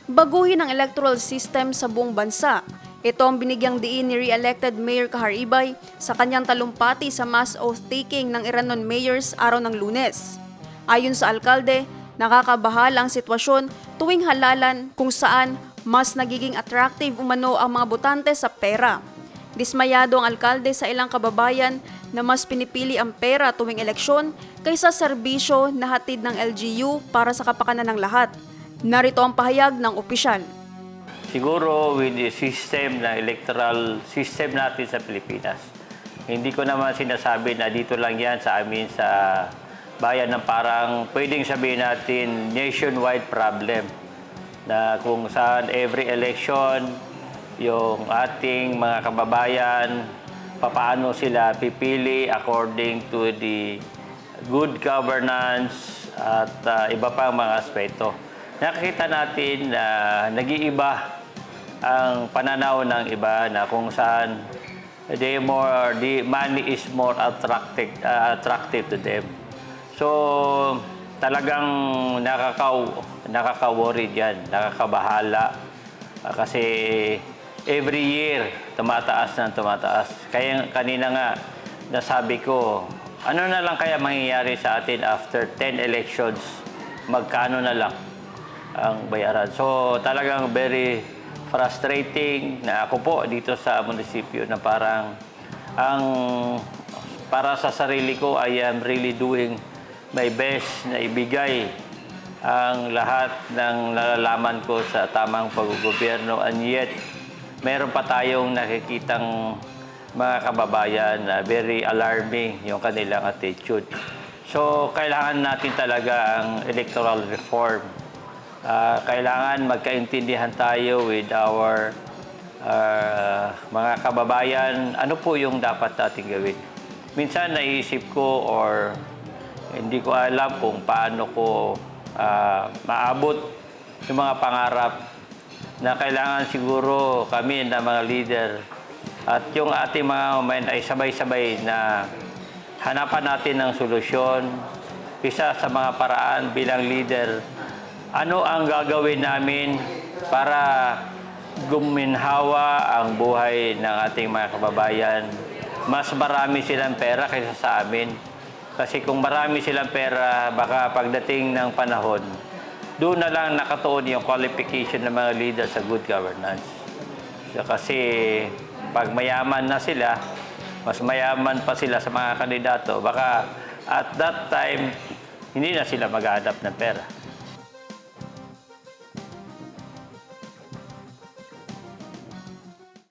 baguhin ang electoral system sa buong bansa. Ito ang binigyang diin ni re-elected Mayor Kaharibay sa kanyang talumpati sa mass oath-taking ng Iranon mayors araw ng Lunes. Ayon sa alkalde, nakakabahala ang sitwasyon tuwing halalan kung saan mas nagiging attractive umano ang mga botante sa pera. Dismayado ang alkalde sa ilang kababayan na mas pinipili ang pera tuwing eleksyon kaysa serbisyo na hatid ng LGU para sa kapakanan ng lahat. Narito ang pahayag ng opisyal. Siguro with the system na electoral system natin sa Pilipinas, hindi ko naman sinasabi na dito lang yan sa amin sa bayan ng parang pwedeng sabihin natin nationwide problem na kung saan every election yung ating mga kababayan papaano sila pipili according to the good governance at iba pang mga aspeto. Nakikita natin na nag-iiba ang pananaw ng iba na kung saan the money is more attractive to them. So talagang nakaka-worry diyan, nakakabahala kasi every year tumataas ng tumataas. Kaya kanina nga nasabi ko, ano na lang kaya mangyayari sa atin after 10 elections? Magkano na lang ang bayaran? So talagang very frustrating na ako po dito sa munisipyo na parang para sa sarili ko, I am really doing my best na ibigay ang lahat ng nalalaman ko sa tamang paggobyerno, and yet meron pa tayong nakikitang mga kababayan na very alarming yung kanilang attitude. So kailangan natin talaga ang electoral reform. Kailangan magkaintindihan tayo with our mga kababayan. Ano po yung dapat natin gawin? Minsan naisip ko or hindi ko alam kung paano ko maabot yung mga pangarap na kailangan siguro kami na mga leader at yung ating mga men ay sabay-sabay na hanapan natin ng solusyon. Isa sa mga paraan bilang leader, ano ang gagawin namin para guminhawa ang buhay ng ating mga kababayan? Mas marami silang pera kaysa sa amin. Kasi kung marami silang pera, baka pagdating ng panahon, doon na lang nakatuon yung qualification ng mga leader sa good governance. So, kasi pag mayaman na sila, mas mayaman pa sila sa mga kandidato, baka at that time, hindi na sila maghahanap ng pera.